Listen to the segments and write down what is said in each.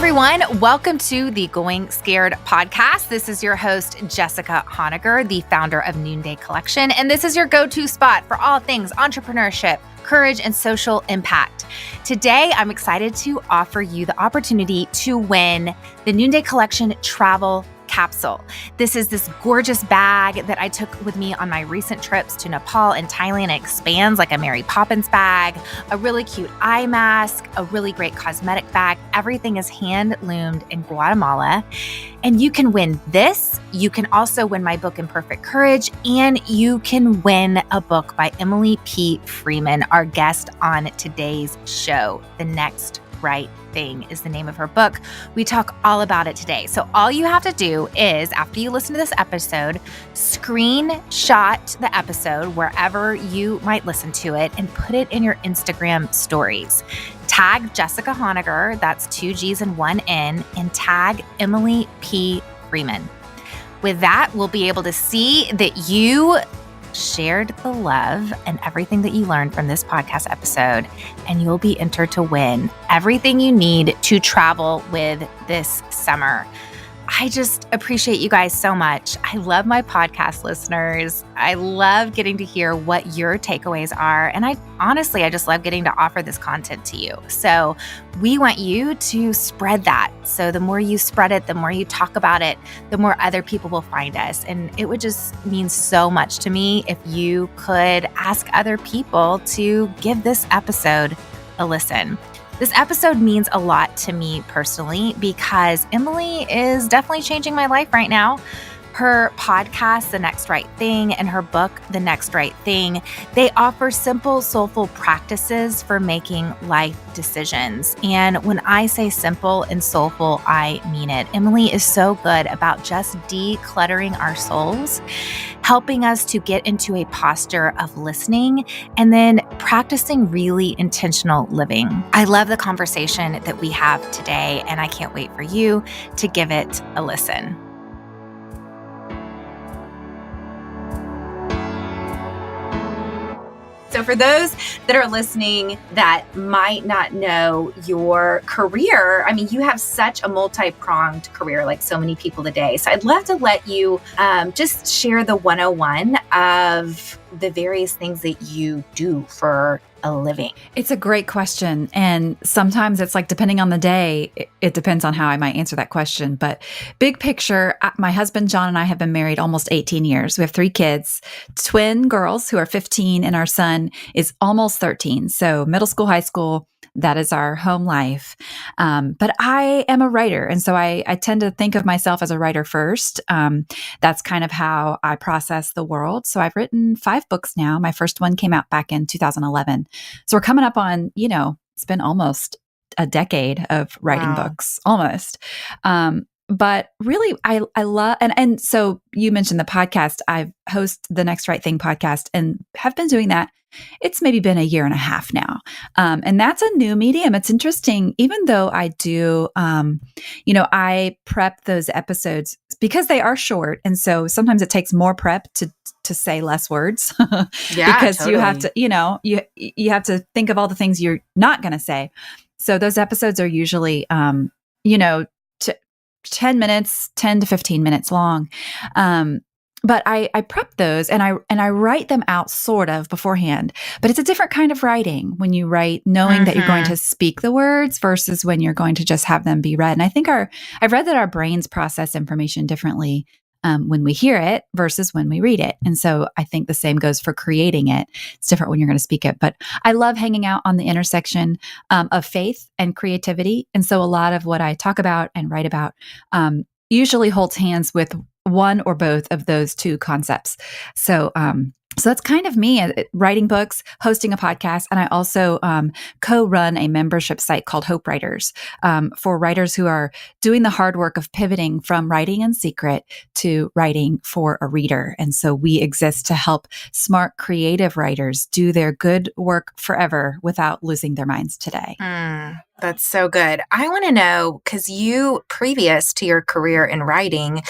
everyone. Welcome to the Going Scared podcast. This is your host, Jessica Honegger, the founder of Noonday Collection, and this is your go-to spot for all things entrepreneurship, courage, and social impact. Today, I'm excited to offer you the opportunity to win the Noonday Collection travel capsule. This is this gorgeous bag that I took with me on my recent trips to Nepal and Thailand. It expands like a Mary Poppins bag, a really cute eye mask, a really great cosmetic bag. Everything is hand loomed in Guatemala. And you can win this. You can also win my book, Imperfect Courage, and you can win a book by Emily P. Freeman, our guest on today's show. The Next Right Thing is the name of her book. We talk all about it today. So all you have to do is, after you listen to this episode, screenshot the episode wherever you might listen to it and put it in your Instagram stories. Tag Jessica Honegger, that's 2 G's and 1 N, and tag Emily P. Freeman. With that, we'll be able to see that you shared the love and everything that you learned from this podcast episode, and you'll be entered to win everything you need to travel with this summer. I just appreciate you guys so much. I love my podcast listeners. I love getting to hear what your takeaways are. And I just love getting to offer this content to you. So we want you to spread that. So the more you spread it, the more you talk about it, the more other people will find us. And it would just mean so much to me if you could ask other people to give this episode a listen. This episode means a lot to me personally because Emily is definitely changing my life right now. Her podcast, The Next Right Thing, and her book, The Next Right Thing, they offer simple, soulful practices for making life decisions. And when I say simple and soulful, I mean it. Emily is so good about just decluttering our souls, helping us to get into a posture of listening, and then practicing really intentional living. I love the conversation that we have today, and I can't wait for you to give it a listen. So for those that are listening that might not know your career, I mean, you have such a multi-pronged career like so many people today. So I'd love to let you just share the 101 of the various things that you do for a living. It's a great question. And sometimes it's like, depending on the day, it depends on how I might answer that question. But big picture, my husband, John, and I have been married almost 18 years. We have 3 kids, twin girls who are 15, and our son is almost 13. So middle school, high school, that is our home life. But I am a writer. And so I tend to think of myself as a writer first. That's kind of how I process the world. So I've written 5 books now. My first one came out back in 2011. So we're coming up on, it's been almost a decade of writing books, almost. But really, I love, and so you mentioned the podcast. I host the Next Right Thing podcast and have been doing that. It's maybe been a year and a half now. And that's a new medium. It's interesting, even though I do, I prep those episodes because they are short. And so sometimes it takes more prep to say less words because totally. You have to, you have to think of all the things you're not going to say. So those episodes are usually, 10 minutes, 10 to 15 minutes long. But I prep those and I write them out sort of beforehand, but it's a different kind of writing when you write knowing that you're going to speak the words versus when you're going to just have them be read. And I think I've read that our brains process information differently when we hear it versus when we read it. And so I think the same goes for creating it. It's different when you're going to speak it, but I love hanging out on the intersection of faith and creativity. And so a lot of what I talk about and write about usually holds hands with one or both of those 2 concepts. So that's kind of me, writing books, hosting a podcast, and I also co-run a membership site called Hope Writers for writers who are doing the hard work of pivoting from writing in secret to writing for a reader. And so we exist to help smart, creative writers do their good work forever without losing their minds today. That's so good. I want to know, because you, previous to your career in writing,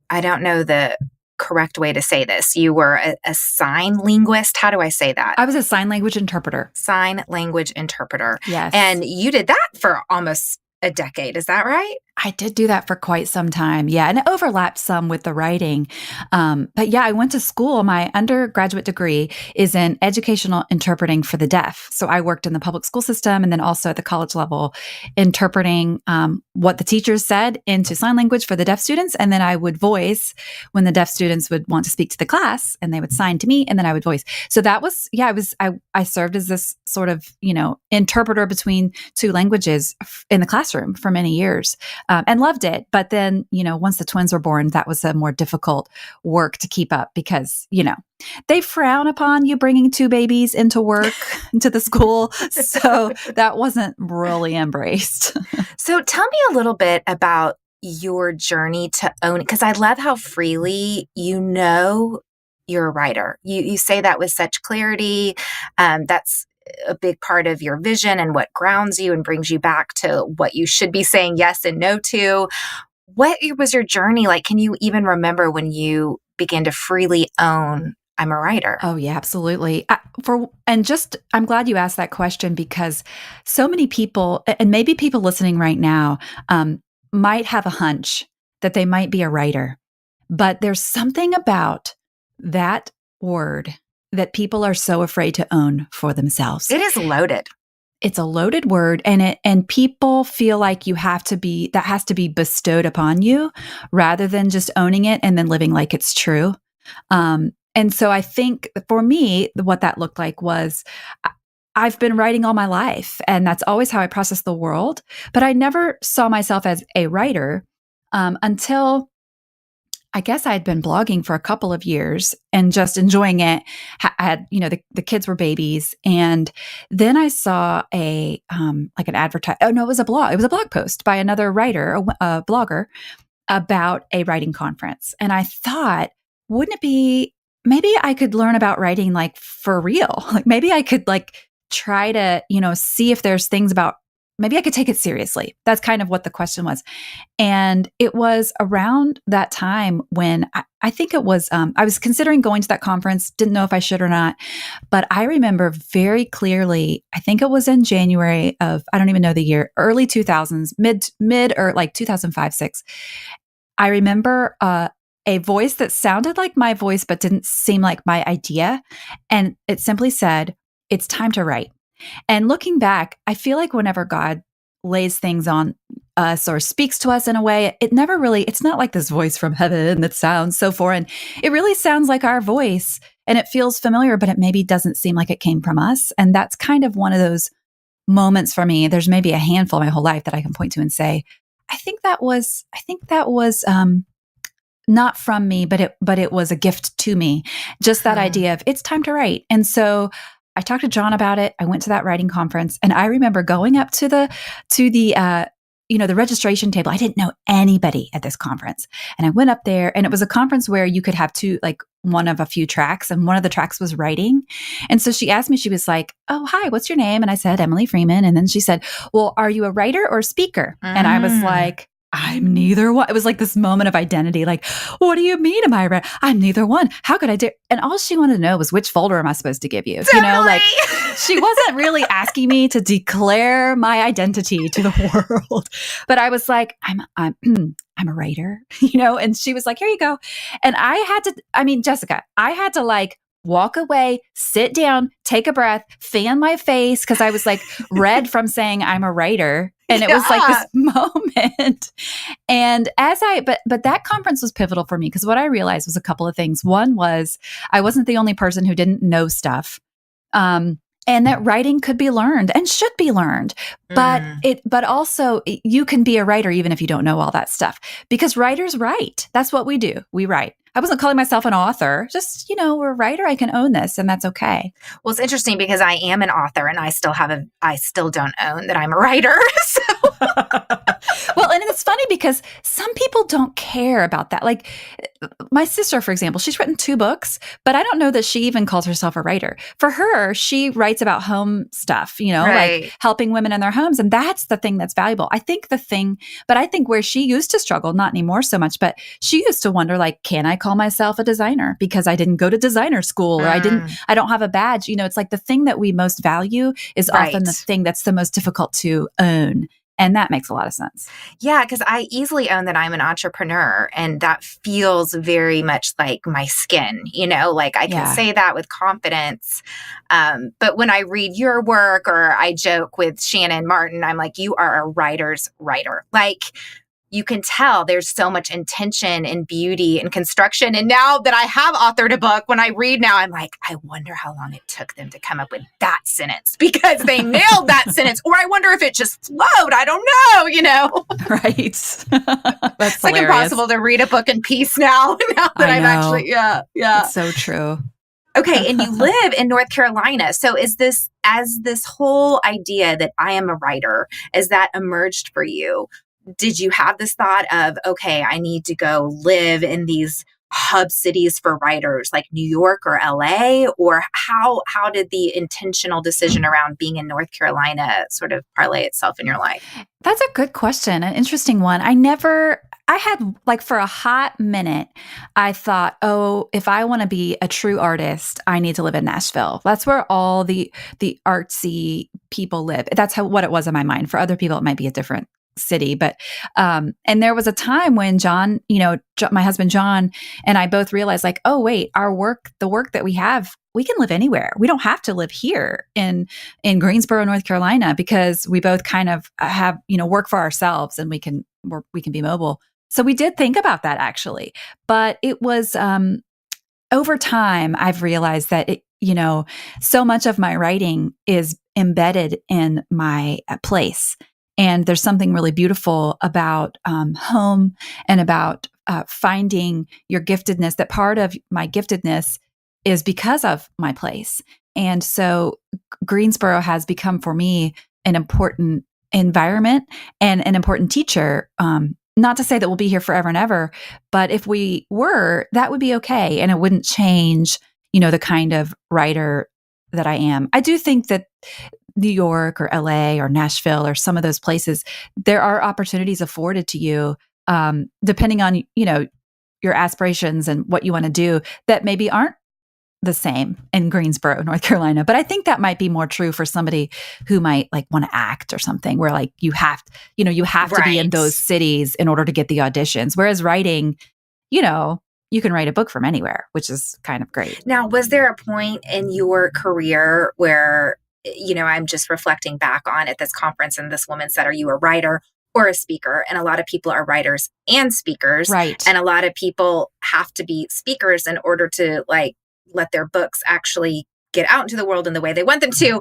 I don't know the correct way to say this. You were a sign linguist. How do I say that? I was a sign language interpreter. Sign language interpreter. Yes. And you did that for almost a decade. Is that right? I did do that for quite some time. Yeah. And it overlapped some with the writing. But yeah, I went to school. My undergraduate degree is in educational interpreting for the deaf. So I worked in the public school system and then also at the college level, interpreting what the teachers said into sign language for the deaf students. And then I would voice when the deaf students would want to speak to the class and they would sign to me and then I would voice. So that was, yeah, I served as this sort of, interpreter between two languages in the classroom for many years. And loved it. But then, once the twins were born, that was a more difficult work to keep up because, they frown upon you bringing two babies into work, into the school. So that wasn't really embraced. So tell me a little bit about your journey to own it, because I love how freely you're a writer. You say that with such clarity. That's a big part of your vision and what grounds you and brings you back to what you should be saying yes and no to. What was your journey like? Can you even remember when you began to freely own, I'm a writer? Oh yeah, absolutely. I'm glad you asked that question because so many people, and maybe people listening right now, might have a hunch that they might be a writer, but there's something about that word that people are so afraid to own for themselves. It is loaded. It's a loaded word and people feel like that has to be bestowed upon you rather than just owning it and then living like it's true. And so I think for me, what that looked like was I've been writing all my life and that's always how I process the world, but I never saw myself as a writer until I guess I had been blogging for a couple of years and just enjoying it. I had, the kids were babies. And then I saw an advertise. Oh no, it was a blog. It was a blog post by another writer, a blogger about a writing conference. And I thought, wouldn't it be, maybe I could learn about writing like for real. Like maybe I could like try to, see if there's things about, maybe I could take it seriously. That's kind of what the question was. And it was around that time when I think it was, I was considering going to that conference, didn't know if I should or not. But I remember very clearly, I think it was in January of, I don't even know the year, early 2000s, mid or like 2005, 6. I remember a voice that sounded like my voice, but didn't seem like my idea. And it simply said, "It's time to write." And looking back, I feel like whenever God lays things on us or speaks to us in a way, it's not like this voice from heaven that sounds so foreign. It really sounds like our voice and it feels familiar, but it maybe doesn't seem like it came from us. And that's kind of one of those moments for me. There's maybe a handful my whole life that I can point to and say, I think that was not from me, but it was a gift to me. Just that idea of it's time to write. And so I talked to John about it. I went to that writing conference and I remember going up to the registration table. I didn't know anybody at this conference. And I went up there and it was a conference where you could have one of a few tracks and one of the tracks was writing. And so she asked me, she was like, "Oh, hi, what's your name?" And I said, "Emily Freeman." And then she said, "Well, are you a writer or a speaker?" And I was like, "I'm neither one." It was like this moment of identity. Like, "What do you mean am I right? I'm neither one. How could I do?" And all she wanted to know was, which folder am I supposed to give you? Totally. She wasn't really asking me to declare my identity to the world. But I was like, I'm a writer, and she was like, "Here you go." And Jessica, I had to walk away, sit down, take a breath, fan my face because I was red from saying I'm a writer. And it was this moment. And but that conference was pivotal for me because what I realized was a couple of things. One was I wasn't the only person who didn't know stuff. And that writing could be learned and should be learned. But also you can be a writer even if you don't know all that stuff because writers write. That's what we do. We write. I wasn't calling myself an author, just, we're a writer. I can own this and that's okay. Well, it's interesting because I am an author and I still don't own that I'm a writer. So. Well, and it's funny because some people don't care about that. Like my sister, for example, she's written 2 books, but I don't know that she even calls herself a writer. For her, she writes about home stuff, Right. like helping women in their homes. And that's the thing that's valuable. I think where she used to struggle, not anymore so much, but she used to wonder, can I call myself a designer because I didn't go to designer school or I don't have a badge. It's like the thing that we most value is Right. often the thing that's the most difficult to own. And that makes a lot of sense. Yeah, because I easily own that I'm an entrepreneur, and that feels very much like my skin, like I can Yeah. say that with confidence. But when I read your work or I joke with Shannon Martin, I'm like, you are a writer's writer. Like, you can tell there's so much intention and beauty and construction. And now that I have authored a book, when I read now, I'm like, I wonder how long it took them to come up with that sentence because they nailed that sentence. Or I wonder if it just flowed. I don't know. Right. That's It's like impossible to read a book in peace now that I've actually, yeah. It's so true. Okay. And you live in North Carolina. So as this whole idea that I am a writer, as that emerged for you, did you have this thought of, okay, I need to go live in these hub cities for writers like New York or LA? Or how did the intentional decision around being in North Carolina sort of parlay itself in your life? That's a good question, an interesting one. I had like for a hot minute, I thought, oh, if I want to be a true artist, I need to live in Nashville. That's where all the artsy people live. That's what it was in my mind. For other people, it might be a different city, but and there was a time when John, my husband John, and I both realized like, oh wait, the work that we have, we can live anywhere. We don't have to live here in Greensboro, North Carolina, because we both kind of have work for ourselves and we can be mobile. So we did think about that actually, but it was over time I've realized that so much of my writing is embedded in my place. And there's something really beautiful about home and about finding your giftedness, that part of my giftedness is because of my place. And so Greensboro has become for me an important environment and an important teacher. Not to say that we'll be here forever and ever, but if we were, that would be okay. And it wouldn't change, the kind of writer that I am. I do think that New York or LA or Nashville or some of those places, there are opportunities afforded to you, depending on, your aspirations and what you want to do, that maybe aren't the same in Greensboro, North Carolina. But I think that might be more true for somebody who might like want to act or something, where like you have to be in those cities in order to get the auditions. Whereas writing, you can write a book from anywhere, which is kind of great. Now, was there a point in your career where, I'm just reflecting back on at this conference and this woman said, are you a writer or a speaker? And a lot of people are writers and speakers. Right. And a lot of people have to be speakers in order to let their books actually get out into the world in the way they want them to.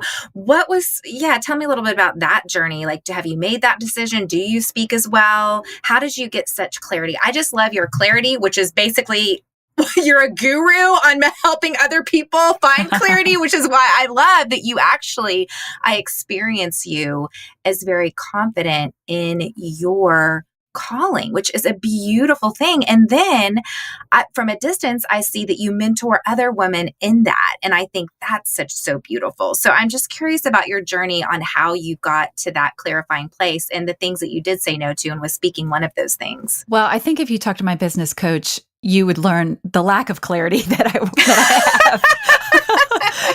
Tell me a little bit about that journey. Like, have you made that decision? Do you speak as well? How did you get such clarity? I just love your clarity, which is basically you're a guru on helping other people find clarity, which is why I love that I experience you as very confident in your calling, which is a beautiful thing. And then from a distance, I see that you mentor other women in that. And I think that's so beautiful. So I'm just curious about your journey on how you got to that clarifying place and the things that you did say no to, and was speaking one of those things. Well, I think if you talk to my business coach, you would learn the lack of clarity that I have.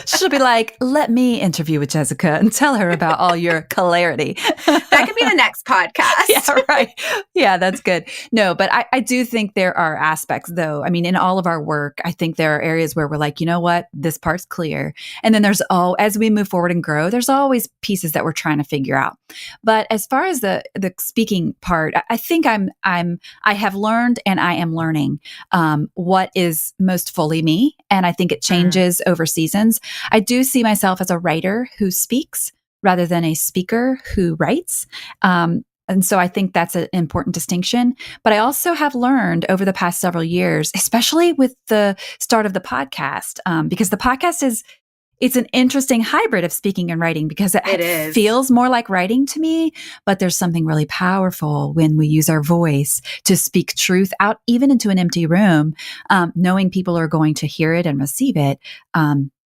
She'll be like, let me interview with Jessica and tell her about all your clarity. That could be the next podcast. Yeah, right. Yeah, that's good. No, but I do think there are aspects, though. I mean, in all of our work, I think there are areas where we're like, you know what, this part's clear. And then as we move forward and grow, there's always pieces that we're trying to figure out. But as far as the speaking part, I think I have learned and I am learning what is most fully me. And I think it changes over seasons. I do see myself as a writer who speaks rather than a speaker who writes. And so I think that's an important distinction. But I also have learned over the past several years, especially with the start of the podcast, because the podcast it's an interesting hybrid of speaking and writing, because it feels more like writing to me, but there's something really powerful when we use our voice to speak truth out, even into an empty room, knowing people are going to hear it and receive it.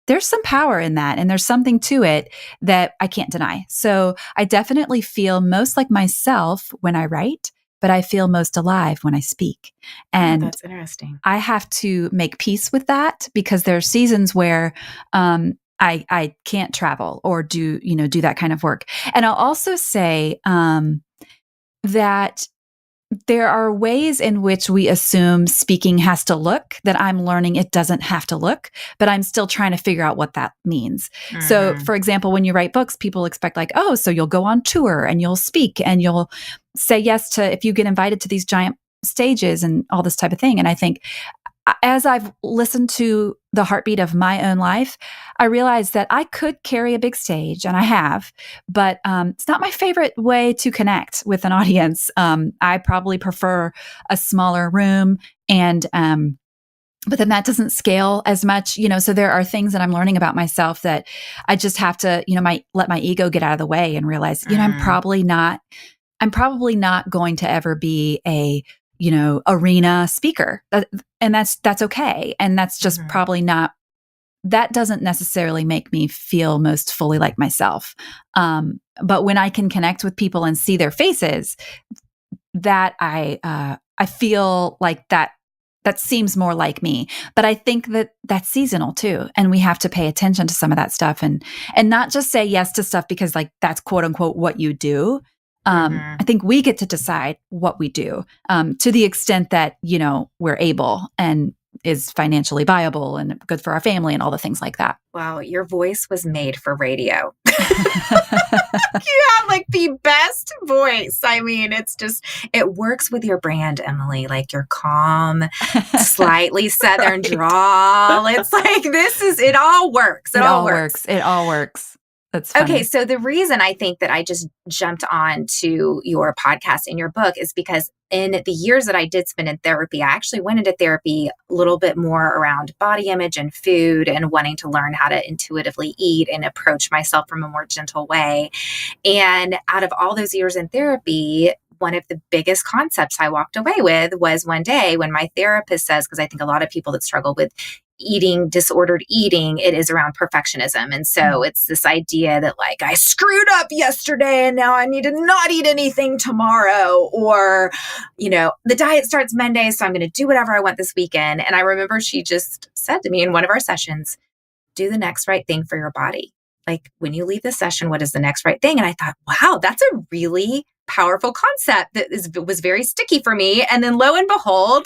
There's some power in that, and there's something to it that I can't deny. So I definitely feel most like myself when I write, but I feel most alive when I speak. And that's interesting. I have to make peace with that, because there are seasons where I can't travel or do that kind of work. And I'll also say, that there are ways in which we assume speaking has to look that I'm learning it doesn't have to look, but I'm still trying to figure out what that means. So, for example, when you write books, people expect like, oh, so you'll go on tour and you'll speak and you'll say yes to if you get invited to these giant stages and all this type of thing. And I think as I've listened to the heartbeat of my own life, I realized that I could carry a big stage, and I have, but it's not my favorite way to connect with an audience. I probably prefer a smaller room, and but then that doesn't scale as much, So there are things that I'm learning about myself that I just have to, let my ego get out of the way and realize, I'm probably not going to ever be a arena speaker. And that's okay. And that's just probably not, that doesn't necessarily make me feel most fully like myself. But when I can connect with people and see their faces, that I feel like that seems more like me. But I think that that's seasonal too. And we have to pay attention to some of that stuff and not just say yes to stuff because like that's quote unquote what you do. I think we get to decide what we do to the extent that, we're able and is financially viable and good for our family and all the things like that. Wow, your voice was made for radio. You have like the best voice. I mean, it works with your brand, Emily, like your calm, slightly Southern drawl. It's like, it all works. It all works. It all works. That's funny. Okay, so the reason I think that I just jumped on to your podcast and your book is because in the years that I did spend in therapy, I actually went into therapy a little bit more around body image and food and wanting to learn how to intuitively eat and approach myself from a more gentle way. And out of all those years in therapy, one of the biggest concepts I walked away with was one day when my therapist says, because I think a lot of people that struggle with disordered eating, it is around perfectionism. And so it's this idea that like, I screwed up yesterday and now I need to not eat anything tomorrow, or, the diet starts Monday, so I'm going to do whatever I want this weekend. And I remember she just said to me in one of our sessions, do the next right thing for your body. Like when you leave the session, what is the next right thing? And I thought, wow, that's a really powerful concept that was very sticky for me. And then lo and behold,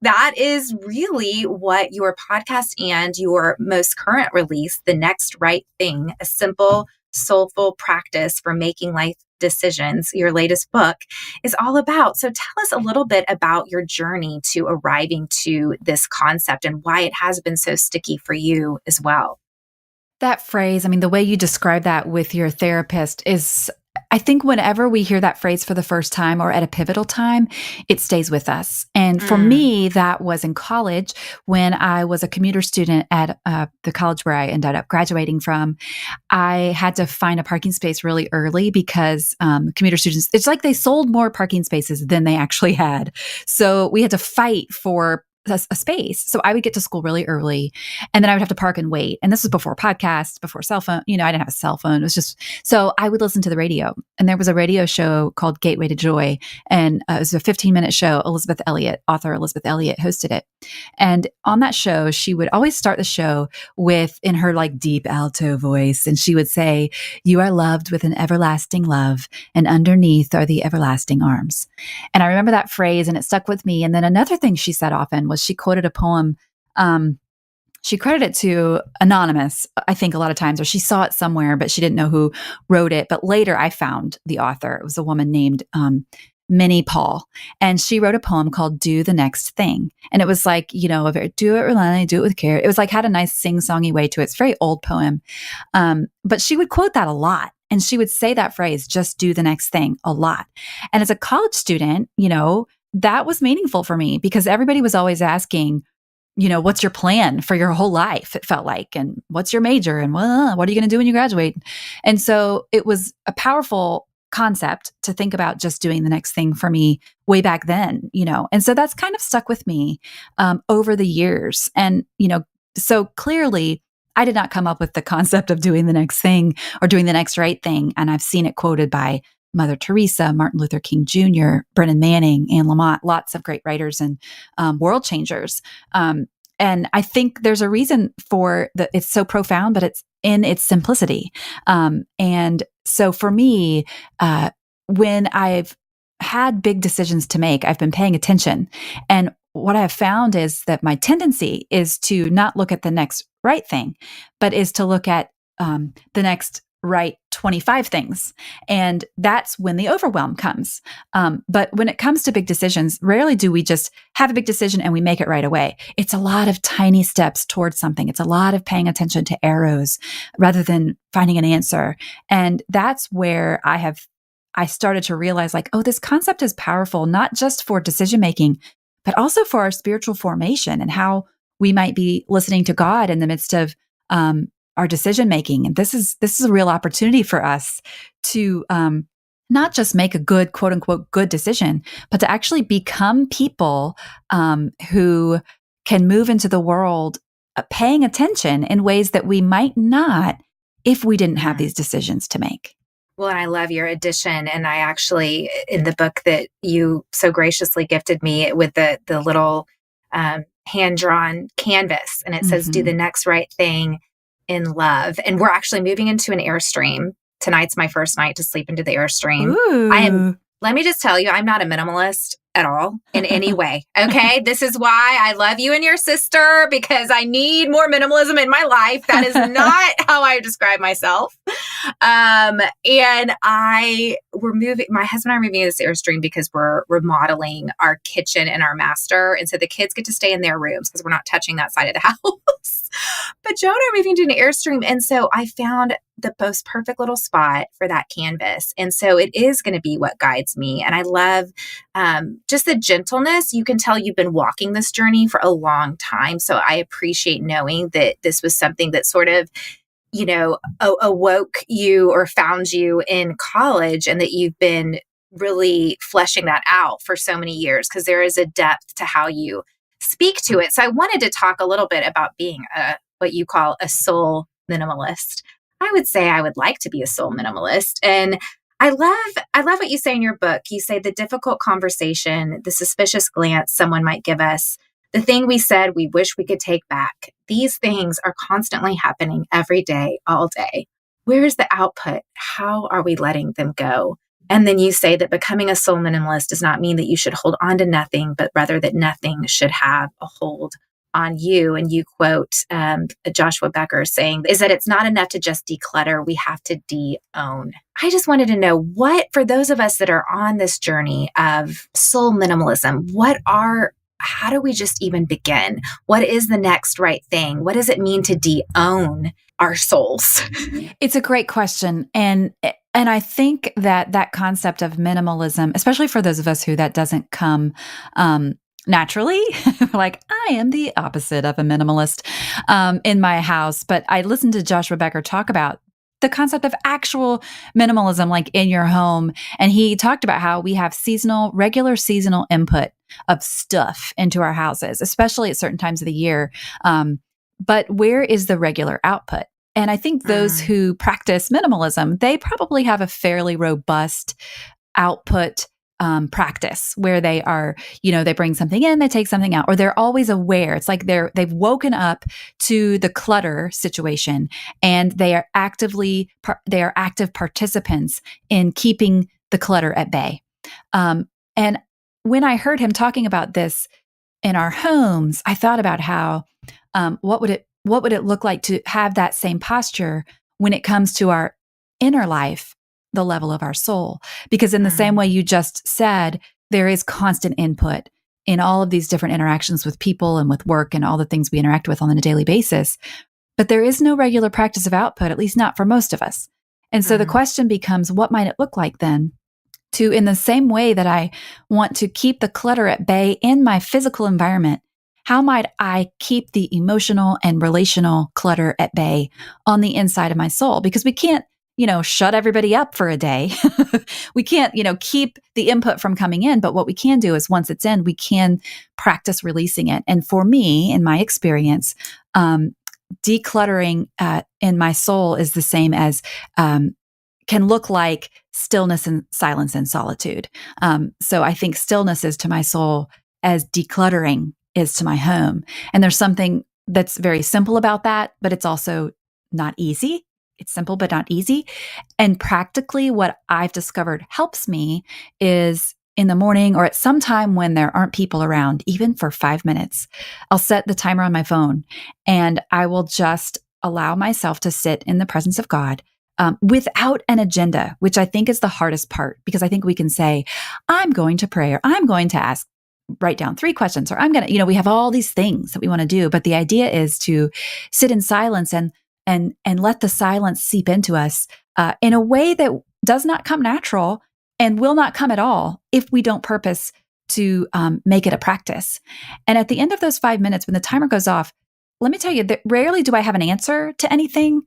that is really what your podcast and your most current release, The Next Right Thing, a simple, soulful practice for making life decisions, your latest book, is all about. So tell us a little bit about your journey to arriving to this concept and why it has been so sticky for you as well. That phrase, I mean, the way you describe that with your therapist is, I think whenever we hear that phrase for the first time or at a pivotal time, it stays with us. And for me, that was in college when I was a commuter student at the college where I ended up graduating from. I had to find a parking space really early because commuter students, it's like they sold more parking spaces than they actually had. So we had to fight for a space. So I would get to school really early and then I would have to park and wait. And this was before podcasts, before cell phone. I didn't have a cell phone. It was just, so I would listen to the radio, and there was a radio show called Gateway to Joy. And it was a 15-minute show. Author Elizabeth Elliot hosted it. And on that show, she would always start the show with, in her like deep alto voice, and she would say, "You are loved with an everlasting love, and underneath are the everlasting arms." And I remember that phrase and it stuck with me. And then another thing she said often was she quoted a poem. She credited it to anonymous, I think a lot of times, or she saw it somewhere, but she didn't know who wrote it. But later I found the author. It was a woman named Minnie Paul. And she wrote a poem called Do the Next Thing. And it was like, do it relentlessly, do it with care. It was like, had a nice sing-songy way to it. It's a very old poem. But she would quote that a lot. And she would say that phrase, just do the next thing, a lot. And as a college student, that was meaningful for me because everybody was always asking, what's your plan for your whole life? It felt like, and what's your major? And what are you going to do when you graduate? And so it was a powerful concept to think about just doing the next thing for me way back then, and so that's kind of stuck with me over the years. And, so clearly I did not come up with the concept of doing the next thing or doing the next right thing. And I've seen it quoted by Mother Teresa, Martin Luther King Jr., Brennan Manning, Anne Lamott, lots of great writers and world changers. And I think there's a reason for that. It's so profound, but it's in its simplicity. And so for me, when I've had big decisions to make, I've been paying attention. And what I've found is that my tendency is to not look at the next right thing, but is to look at the next right 25 things. And that's when the overwhelm comes. But when it comes to big decisions, rarely do we just have a big decision and we make it right away. It's a lot of tiny steps towards something. It's a lot of paying attention to arrows rather than finding an answer. And that's where I started to realize, like, oh, this concept is powerful, not just for decision making, but also for our spiritual formation and how we might be listening to God in the midst of our decision making. And this is a real opportunity for us to not just make a good, quote unquote, good decision, but to actually become people who can move into the world paying attention in ways that we might not if we didn't have these decisions to make. Well, and I love your addition. And I actually, in the book that you so graciously gifted me with the little hand-drawn canvas, and it says, do the next right thing in love. And we're actually moving into an Airstream. Tonight's my first night to sleep into the Airstream. Let me just tell you, I'm not a minimalist at all in any way. Okay. This is why I love you and your sister, because I need more minimalism in my life. That is not how I describe myself. And my husband and I are moving to this Airstream because we're remodeling our kitchen and our master. And so the kids get to stay in their rooms because we're not touching that side of the house. But Joe and I are moving to an Airstream. And so I found the most perfect little spot for that canvas. And so it is going to be what guides me. And I love just the gentleness. You can tell you've been walking this journey for a long time. So I appreciate knowing that this was something that sort of, awoke you or found you in college, and that you've been really fleshing that out for so many years, because there is a depth to how you speak to it. So I wanted to talk a little bit about being what you call a soul minimalist. I would say I would like to be a soul minimalist. And I love what you say in your book. You say the difficult conversation, the suspicious glance someone might give us, the thing we said we wish we could take back. These things are constantly happening every day, all day. Where is the output? How are we letting them go? And then you say that becoming a soul minimalist does not mean that you should hold on to nothing, but rather that nothing should have a hold on you. And you quote Joshua Becker saying, is that it's not enough to just declutter, we have to de-own. I just wanted to know, what, for those of us that are on this journey of soul minimalism, how do we just even begin? What is the next right thing? What does it mean to de-own our souls? It's a great question. And I think that concept of minimalism, especially for those of us who that doesn't come naturally, like I am the opposite of a minimalist in my house. But I listened to Joshua Becker talk about the concept of actual minimalism, like in your home. And he talked about how we have regular seasonal input of stuff into our houses, especially at certain times of the year. But where is the regular output? And I think those who practice minimalism, they probably have a fairly robust output practice where they are, they bring something in, they take something out, or they're always aware. It's like they've woken up to the clutter situation, and they are active participants in keeping the clutter at bay. And when I heard him talking about this in our homes, I thought about how what would it look like to have that same posture when it comes to our inner life, the level of our soul? Because in the same way you just said, there is constant input in all of these different interactions with people and with work and all the things we interact with on a daily basis. But there is no regular practice of output, at least not for most of us. And so the question becomes, what might it look like then to, in the same way that I want to keep the clutter at bay in my physical environment, how might I keep the emotional and relational clutter at bay on the inside of my soul? Because we can't, shut everybody up for a day. We can't, keep the input from coming in. But what we can do is, once it's in, we can practice releasing it. And for me, in my experience, decluttering in my soul is the same as can look like stillness and silence and solitude. So I think stillness is to my soul as decluttering is to my home. And there's something that's very simple about that, but it's also not easy. It's simple, but not easy. And practically what I've discovered helps me is in the morning or at some time when there aren't people around, even for 5 minutes, I'll set the timer on my phone and I will just allow myself to sit in the presence of God without an agenda, which I think is the hardest part, because I think we can say, I'm going to pray, or I'm going to write down 3 questions, or I'm going to, we have all these things that we want to do. But the idea is to sit in silence and let the silence seep into us in a way that does not come natural and will not come at all if we don't purpose to make it a practice. And at the end of those 5 minutes, when the timer goes off, let me tell you that rarely do I have an answer to anything.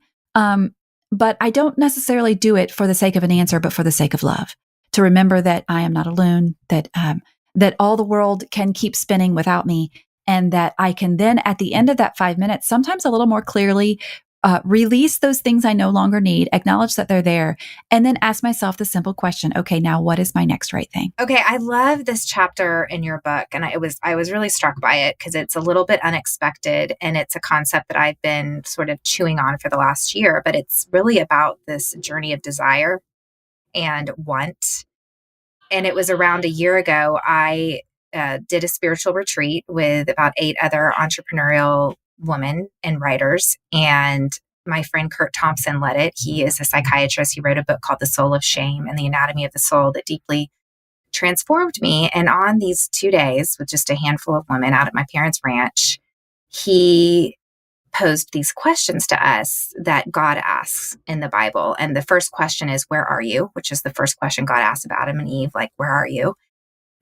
But I don't necessarily do it for the sake of an answer, but for the sake of love, to remember that I am not alone, that all the world can keep spinning without me, and that I can then, at the end of that 5 minutes, sometimes a little more clearly, release those things I no longer need, acknowledge that they're there, and then ask myself the simple question, okay, now what is my next right thing? Okay, I love this chapter in your book, and I was really struck by it because it's a little bit unexpected, and it's a concept that I've been sort of chewing on for the last year, but it's really about this journey of desire and want. And it was around a year ago, I did a spiritual retreat with about 8 other entrepreneurial women and writers. And my friend Kurt Thompson led it. He is a psychiatrist. He wrote a book called The Soul of Shame and the Anatomy of the Soul that deeply transformed me. And on these 2 days, with just a handful of women out at my parents' ranch, he posed these questions to us that God asks in the Bible. And the first question is, where are you? Which is the first question God asked of Adam and Eve, like, where are you?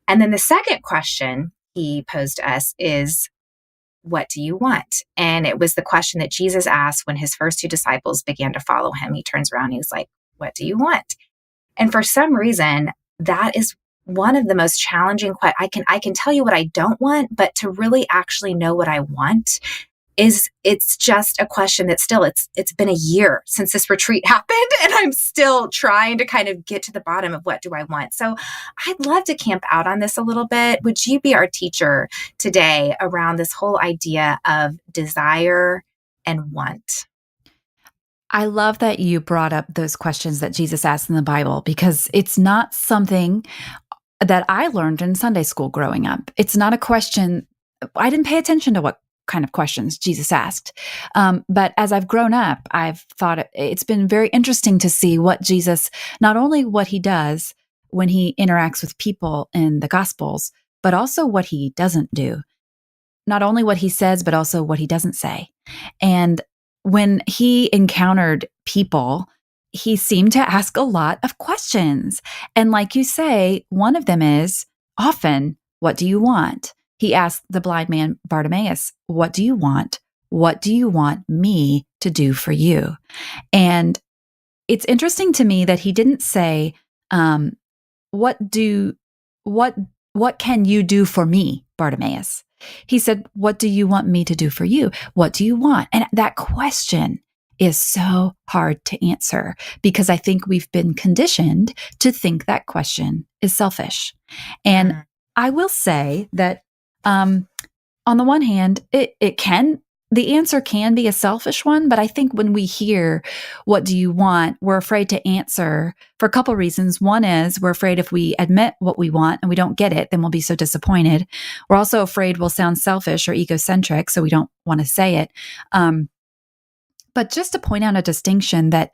And then the second question he posed to us is, what do you want? And it was the question that Jesus asked when his first 2 disciples began to follow him. He turns around and he's like, what do you want? And for some reason, that is one of the most challenging questions. I can tell you what I don't want, but to really actually know what I want it's just a question that still, it's been a year since this retreat happened, and I'm still trying to kind of get to the bottom of what do I want. So I'd love to camp out on this a little bit. Would you be our teacher today around this whole idea of desire and want? I love that you brought up those questions that Jesus asked in the Bible, because it's not something that I learned in Sunday school growing up. It's not a question. I didn't pay attention to what kind of questions Jesus asked. But as I've grown up, I've thought it's been very interesting to see what Jesus, not only what he does when he interacts with people in the Gospels, but also what he doesn't do. Not only what he says, but also what he doesn't say. And when he encountered people, he seemed to ask a lot of questions. And like you say, one of them is often, what do you want? He asked the blind man Bartimaeus, what do you want? What do you want me to do for you? And it's interesting to me that he didn't say, what can you do for me, Bartimaeus? He said, what do you want me to do for you? What do you want? And that question is so hard to answer, because I think we've been conditioned to think that question is selfish. And I will say that on the one hand, the answer can be a selfish one, but I think when we hear, what do you want? We're afraid to answer for a couple reasons. One is we're afraid if we admit what we want and we don't get it, then we'll be so disappointed. We're also afraid we'll sound selfish or egocentric, so we don't want to say it. But just to point out a distinction that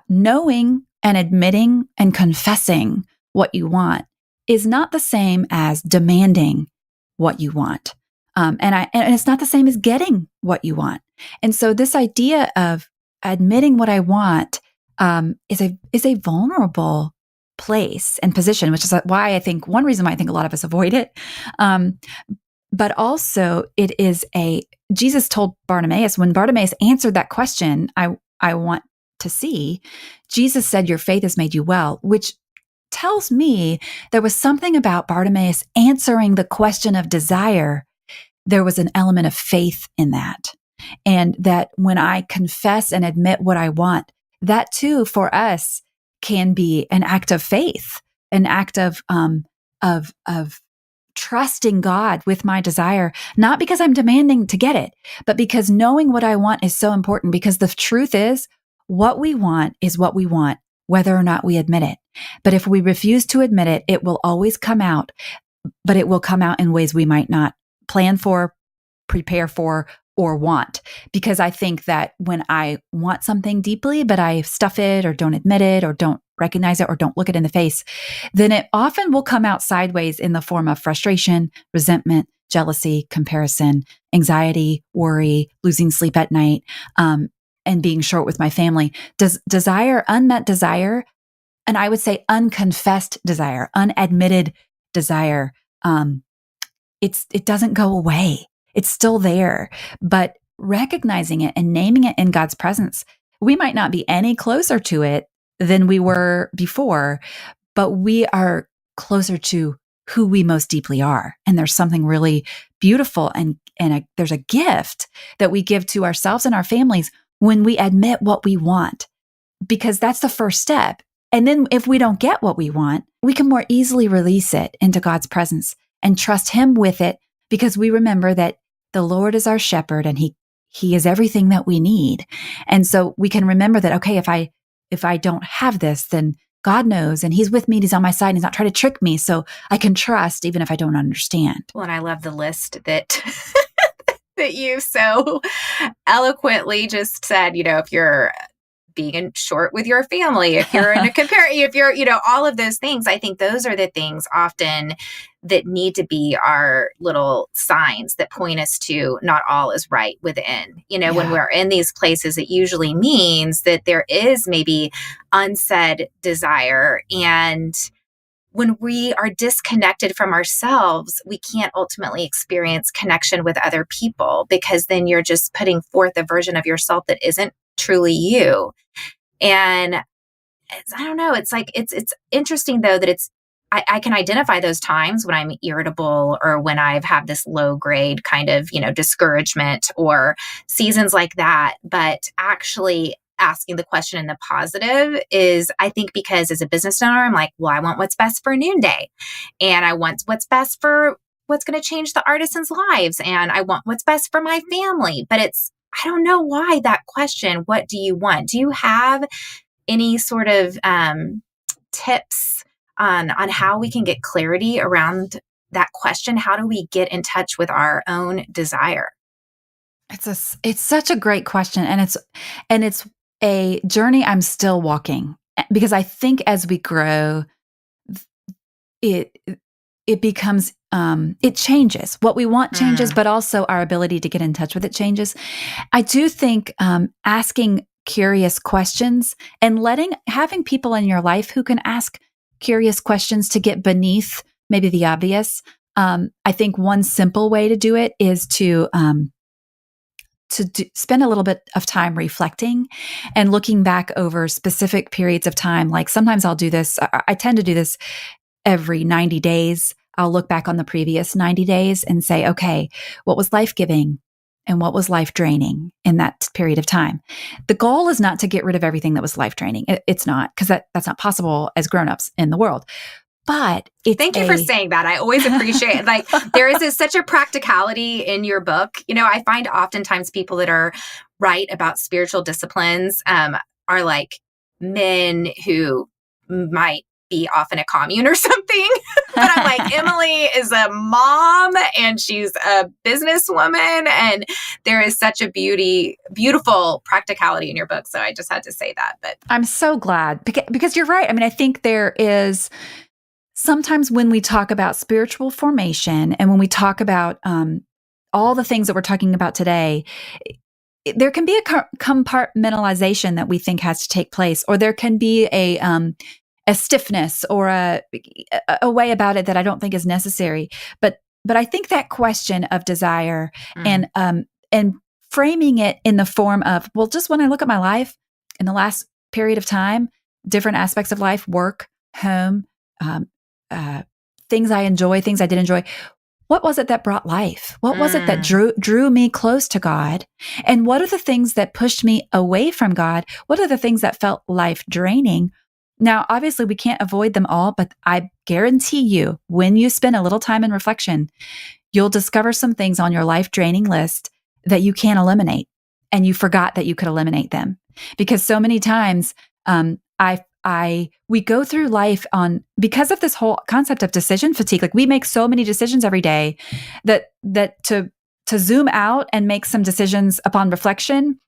knowing and admitting and confessing what you want is not the same as demanding what you want. And it's not the same as getting what you want. And so this idea of admitting what I want is a vulnerable place and position, which is why I think one reason why I think a lot of us avoid it. But also it is Jesus told Bartimaeus, when Bartimaeus answered that question, I want to see, Jesus said, your faith has made you well, which tells me there was something about Bartimaeus answering the question of desire. There was an element of faith in that. And that when I confess and admit what I want, that too for us can be an act of faith, an act of trusting God with my desire, not because I'm demanding to get it, but because knowing what I want is so important. Because the truth is, what we want is what we want whether or not we admit it. But if we refuse to admit it, it will always come out, but it will come out in ways we might not plan for, prepare for, or want. Because I think that when I want something deeply, but I stuff it or don't admit it or don't recognize it or don't look it in the face, then it often will come out sideways in the form of frustration, resentment, jealousy, comparison, anxiety, worry, losing sleep at night, and being short with my family. Unmet desire, and I would say unconfessed desire, unadmitted desire, it doesn't go away. It's still there, but recognizing it and naming it in God's presence, we might not be any closer to it than we were before, but we are closer to who we most deeply are. And there's something really beautiful and there's a gift that we give to ourselves and our families when we admit what we want, because that's the first step. And then if we don't get what we want, we can more easily release it into God's presence and trust Him with it, because we remember that the Lord is our shepherd and he is everything that we need. And so we can remember that, okay, if I don't have this, then God knows, and He's with me, and He's on my side, and He's not trying to trick me. So I can trust even if I don't understand. Well, and I love the list that that you so eloquently just said, if you're being short with your family, if you're in a if you're, all of those things, I think those are the things often that need to be our little signs that point us to not all is right within. When we're in these places, it usually means that there is maybe unsaid desire. And when we are disconnected from ourselves, we can't ultimately experience connection with other people, because then you're just putting forth a version of yourself that isn't truly you. And I don't know, it's like, it's interesting though, that I can identify those times when I'm irritable or when I've had this low grade kind of, discouragement or seasons like that. But actually asking the question in the positive is, I think, because as a business owner, I'm like, well, I want what's best for Noonday, and I want what's best for what's going to change the artisans' lives, and I want what's best for my family. But I don't know why that question, what do you want? Do you have any sort of tips on how we can get clarity around that question? How do we get in touch with our own desire? It's such a great question, and it's a journey I'm still walking, because I think as we grow, it becomes it changes. What we want changes, but also our ability to get in touch with it changes. I do think asking curious questions and having people in your life who can ask curious questions to get beneath maybe the obvious. I think one simple way to do it is to spend a little bit of time reflecting and looking back over specific periods of time. Like sometimes I'll do this. I tend to do this every 90 days. I'll look back on the previous 90 days and say, okay, what was life-giving and what was life-draining in that period of time? The goal is not to get rid of everything that was life-draining. It's not, because that's not possible as grown-ups in the world. But thank you for saying that. I always appreciate it. Like there is such a practicality in your book. I find oftentimes people that are right about spiritual disciplines are like men who might be off in a commune or something. But I'm like, Emily is a mom and she's a businesswoman, and there is such a beautiful practicality in your book. So I just had to say that. But I'm so glad because you're right. I mean, I think there is sometimes when we talk about spiritual formation and when we talk about all the things that we're talking about today, there can be a compartmentalization that we think has to take place, or there can be a stiffness or a way about it that I don't think is necessary. But I think that question of desire and framing it in the form of, well, just when I look at my life in the last period of time, different aspects of life, work, home, things I enjoy, things I did enjoy. What was it that brought life? What was it that drew me close to God? And what are the things that pushed me away from God? What are the things that felt life draining? Now, obviously, we can't avoid them all, but I guarantee you, when you spend a little time in reflection, you'll discover some things on your life draining list that you can't eliminate. And you forgot that you could eliminate them. Because so many times I we go through life because of this whole concept of decision fatigue. Like we make so many decisions every day that to zoom out and make some decisions upon reflection,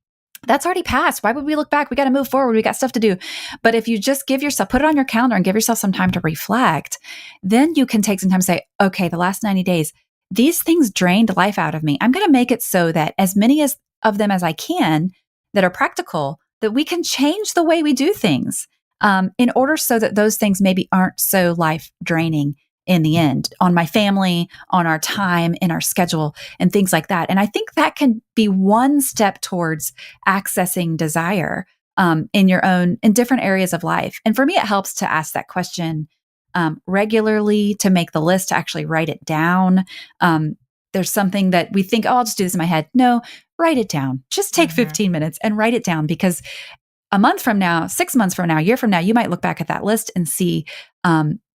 that's already passed. Why would we look back? We got to move forward. We got stuff to do. But if you just put it on your calendar and give yourself some time to reflect, then you can take some time to say, okay, the last 90 days, these things drained life out of me. I'm going to make it so that as many of them as I can that are practical, that we can change the way we do things in order so that those things maybe aren't so life draining in the end, on my family, on our time, in our schedule, and things like that. And I think that can be one step towards accessing desire in different areas of life. And for me, it helps to ask that question regularly, to make the list, to actually write it down. There's something that we think, oh, I'll just do this in my head. No, write it down. Just take 15 minutes and write it down, because a month from now, 6 months from now, a year from now, you might look back at that list and see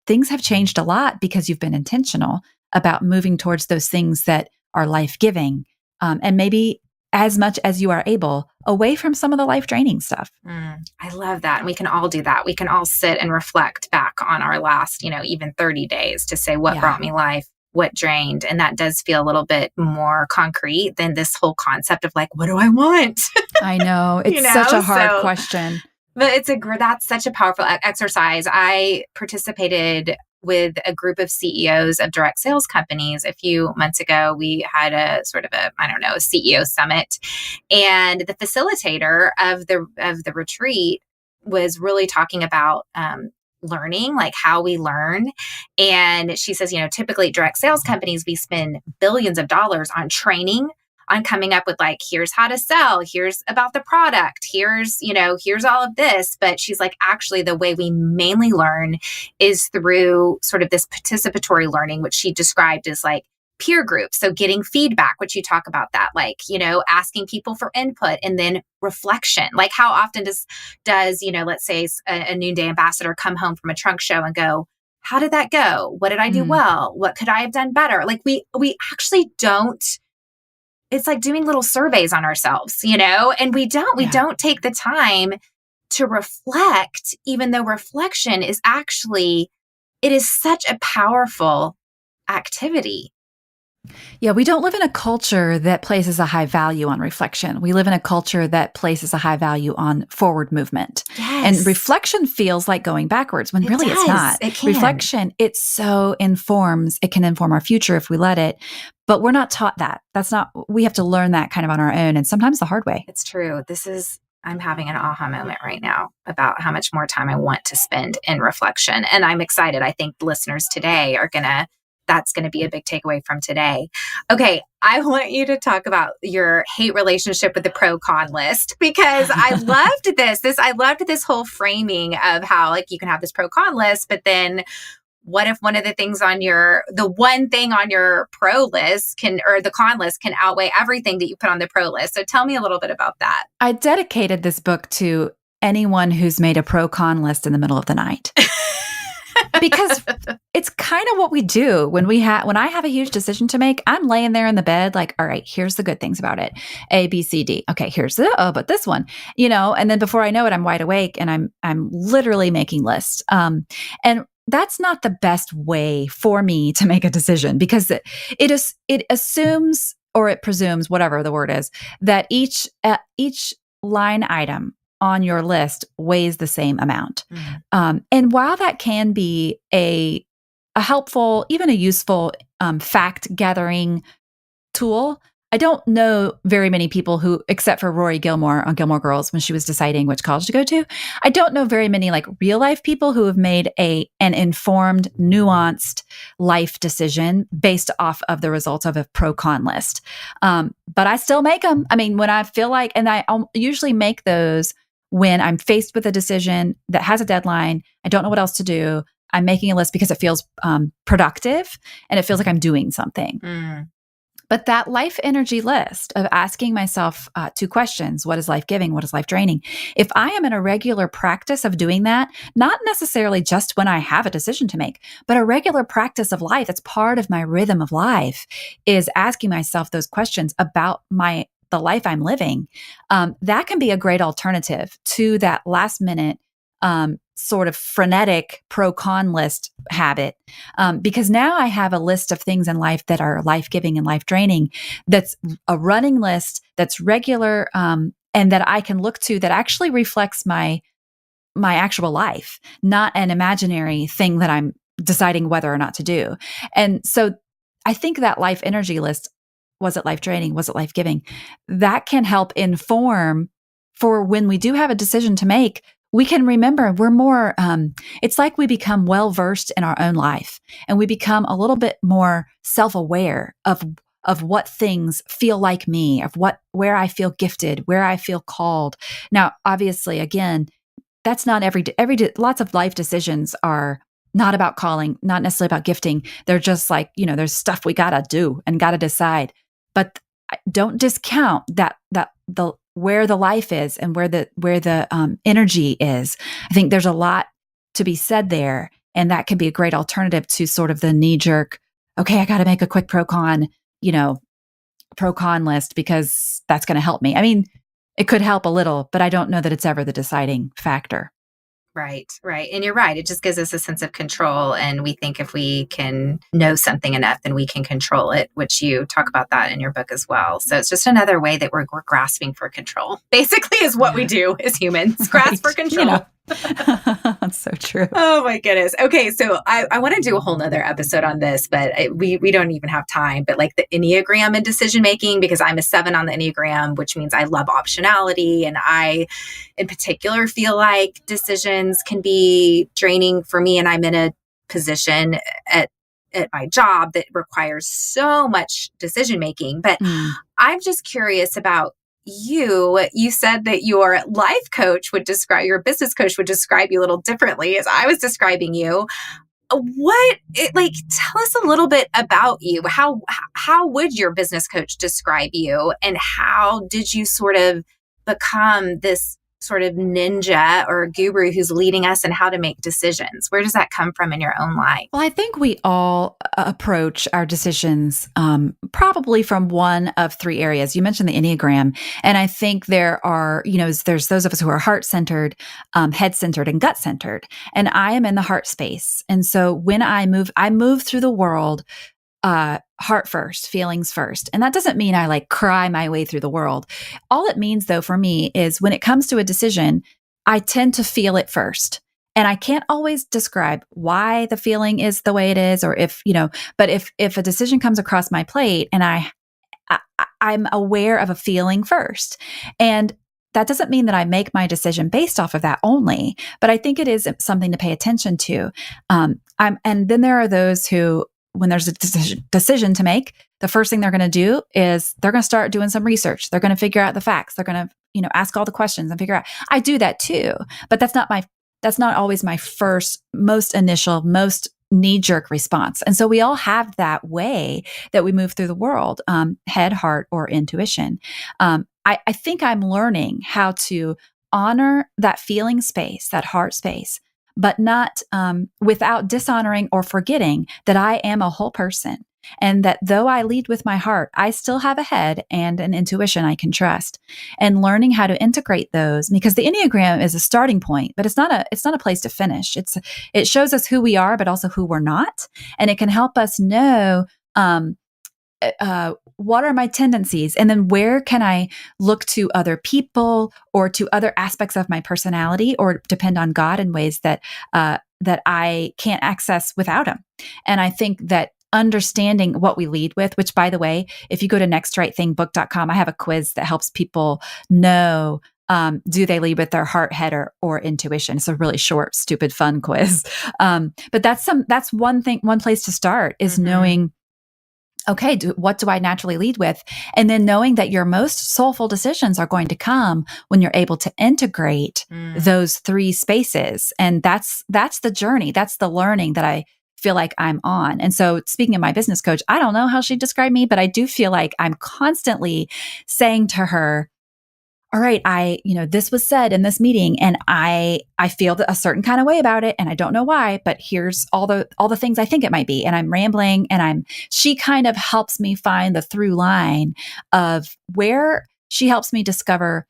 things have changed a lot because you've been intentional about moving towards those things that are life-giving, and maybe as much as you are able, away from some of the life-draining stuff. I love that. And we can all do that. We can all sit and reflect back on our last, even 30 days to say what brought me life, what drained. And that does feel a little bit more concrete than this whole concept of like, what do I want? I know. It's such a hard question. But that's such a powerful exercise. I participated with a group of CEOs of direct sales companies a few months ago. We had a CEO summit, and the facilitator of the retreat was really talking about learning, like how we learn. And she says, typically direct sales companies, we spend billions of dollars on training, on coming up with like, here's how to sell, here's about the product, here's all of this. But she's like, actually, the way we mainly learn is through sort of this participatory learning, which she described as like peer groups. So getting feedback, which you talk about that, like, asking people for input, and then reflection. Like how often does let's say a Noonday ambassador come home from a trunk show and go, how did that go? What did I do well? What could I have done better? Like we actually don't. It's like doing little surveys on ourselves, and we don't take the time to reflect, even though reflection is it is such a powerful activity. Yeah, we don't live in a culture that places a high value on reflection. We live in a culture that places a high value on forward movement. Yes. And reflection feels like going backwards when really it's not. It can. Reflection, it can inform our future if we let it. But we're not taught that. We have to learn that kind of on our own, and sometimes the hard way. It's true. I'm having an aha moment right now about how much more time I want to spend in reflection. And I'm excited. I think listeners today that's going to be a big takeaway from today. Okay. I want you to talk about your hate relationship with the pro-con list, because I loved this. I loved this whole framing of how like you can have this pro-con list, but then what if one of the one thing on your pro list or the con list can outweigh everything that you put on the pro list? So tell me a little bit about that. I dedicated this book to anyone who's made a pro-con list in the middle of the night. Because it's kind of what we do when I have a huge decision to make. I'm laying there in the bed like, all right, here's the good things about it. A, B, C, D. Okay, but this one, and then before I know it, I'm wide awake and I'm literally making lists. And that's not the best way for me to make a decision, because it assumes, or it presumes, whatever the word is, that each line item on your list weighs the same amount. And while that can be a helpful, even a useful fact gathering tool, I don't know very many people who, except for Rory Gilmore on Gilmore Girls when she was deciding which college to go to, I don't know very many like real life people who have made an informed, nuanced life decision based off of the results of a pro-con list. But I still make them. I mean, when I feel like, and I usually make those when I'm faced with a decision that has a deadline, I don't know what else to do. I'm making a list because it feels productive and it feels like I'm doing something. But that life energy list of asking myself 2 questions, what is life giving? What is life draining? If I am in a regular practice of doing that, not necessarily just when I have a decision to make, but a regular practice of life, that's part of my rhythm of life, is asking myself those questions about the life I'm living. That can be a great alternative to that last minute sort of frenetic pro-con list habit, because now I have a list of things in life that are life-giving and life-draining. That's a running list that's regular, and that I can look to that actually reflects my actual life, not an imaginary thing that I'm deciding whether or not to do. And so I think that life energy list, was it life draining? Was it life giving? That can help inform for when we do have a decision to make. We can remember we're more, it's like we become well versed in our own life, and we become a little bit more self-aware of what things feel like me, of where I feel gifted, where I feel called. Now, obviously, again, that's not lots of life decisions are not about calling, not necessarily about gifting. They're just like, there's stuff we got to do and got to decide. But don't discount that the where the life is and where the energy is. I think there's a lot to be said there, and that can be a great alternative to sort of the knee jerk, okay, I got to make a quick pro-con list because that's going to help me. I mean, it could help a little, but I don't know that it's ever the deciding factor. Right. And you're right. It just gives us a sense of control. And we think if we can know something enough, then we can control it, which you talk about that in your book as well. So it's just another way that we're grasping for control, basically, is what we do as humans, grasp for control. That's so true. Oh my goodness. Okay. So I want to do a whole nother episode on this, but we don't even have time, but like the Enneagram and decision making, because I'm a 7 on the Enneagram, which means I love optionality. And I, in particular, feel like decisions can be draining for me. And I'm in a position at my job that requires so much decision making. But I'm just curious about you said that your life coach would describe, your business coach would describe you a little differently as I was describing you. Tell us a little bit about you. How would your business coach describe you, and how did you sort of become this sort of ninja or guru who's leading us in how to make decisions? Where does that come from in your own life? Well, I think we all approach our decisions probably from one of 3 areas. You mentioned the Enneagram, and I think there are, there's those of us who are heart-centered, head-centered, and gut-centered, and I am in the heart space. And so when I move through the world heart first, feelings first. And that doesn't mean I like cry my way through the world. All it means, though, for me is when it comes to a decision, I tend to feel it first. And I can't always describe why the feeling is the way it is, or but if a decision comes across my plate and I'm aware of a feeling first. And that doesn't mean that I make my decision based off of that only, but I think it is something to pay attention to. And then there are those who, when there's a decision to make, the first thing they're going to do is they're going to start doing some research. They're going to figure out the facts. They're going to, ask all the questions and figure out. I do that too, but that's not always my first, most initial, most knee-jerk response. And so we all have that way that we move through the world, head, heart, or intuition. I think I'm learning how to honor that feeling space, that heart space, but not without dishonoring or forgetting that I am a whole person, and that though I lead with my heart, I still have a head and an intuition I can trust. And learning how to integrate those, because the Enneagram is a starting point, but it's not a place to finish. It shows us who we are, but also who we're not, and it can help us know what are my tendencies? And then where can I look to other people or to other aspects of my personality, or depend on God in ways that I can't access without him? And I think that understanding what we lead with, which, by the way, if you go to nextrightthingbook.com, I have a quiz that helps people know, do they lead with their heart, head, or intuition? It's a really short, stupid, fun quiz. But that's one place to start, is knowing, okay, what do I naturally lead with? And then knowing that your most soulful decisions are going to come when you're able to integrate those 3 spaces. And that's the journey. That's the learning that I feel like I'm on. And so, speaking of my business coach, I don't know how she described me, but I do feel like I'm constantly saying to her, all right, this was said in this meeting, and I feel a certain kind of way about it, and I don't know why, but here's all the things I think it might be. And I'm rambling, and she kind of helps me find the through line of where she helps me discover,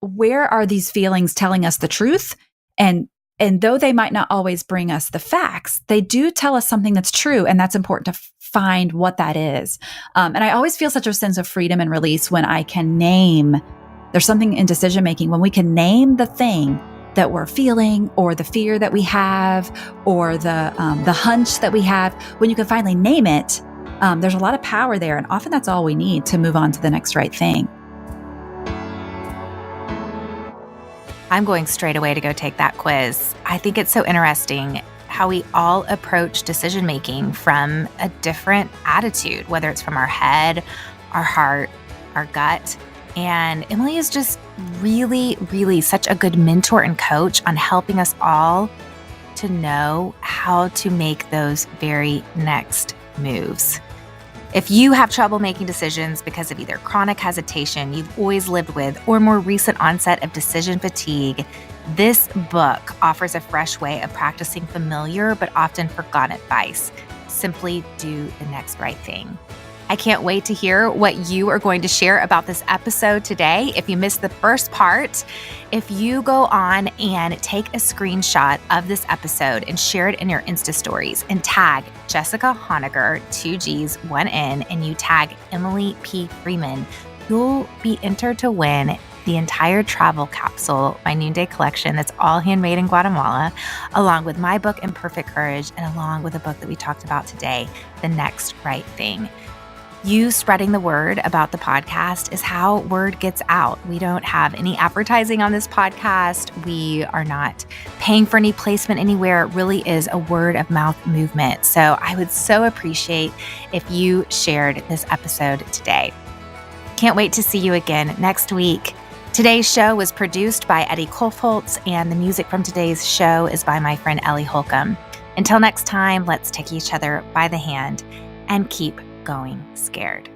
where are these feelings telling us the truth, And though they might not always bring us the facts, they do tell us something that's true. And that's important to find what that is. And I always feel such a sense of freedom and release when I can name, there's something in decision making, when we can name the thing that we're feeling, or the fear that we have, or the hunch that we have. When you can finally name it, there's a lot of power there. And often that's all we need to move on to the next right thing. I'm going straight away to go take that quiz. I think it's so interesting how we all approach decision making from a different attitude, whether it's from our head, our heart, our gut. And Emily is just really, really such a good mentor and coach on helping us all to know how to make those very next moves. If you have trouble making decisions because of either chronic hesitation you've always lived with or more recent onset of decision fatigue, this book offers a fresh way of practicing familiar but often forgotten advice. Simply do the next right thing. I can't wait to hear what you are going to share about this episode today. If you missed the first part, if you go on and take a screenshot of this episode and share it in your Insta stories and tag Jessica Honegger, 2 G's, 1 N, and you tag Emily P. Freeman, you'll be entered to win the entire travel capsule, my Noonday collection that's all handmade in Guatemala, along with my book, Imperfect Courage, and along with a book that we talked about today, The Next Right Thing. You spreading the word about the podcast is how word gets out. We don't have any advertising on this podcast. We are not paying for any placement anywhere. It really is a word of mouth movement. So I would so appreciate if you shared this episode today. Can't wait to see you again next week. Today's show was produced by Eddie Kolfoltz, and the music from today's show is by my friend Ellie Holcomb. Until next time, let's take each other by the hand and keep going scared.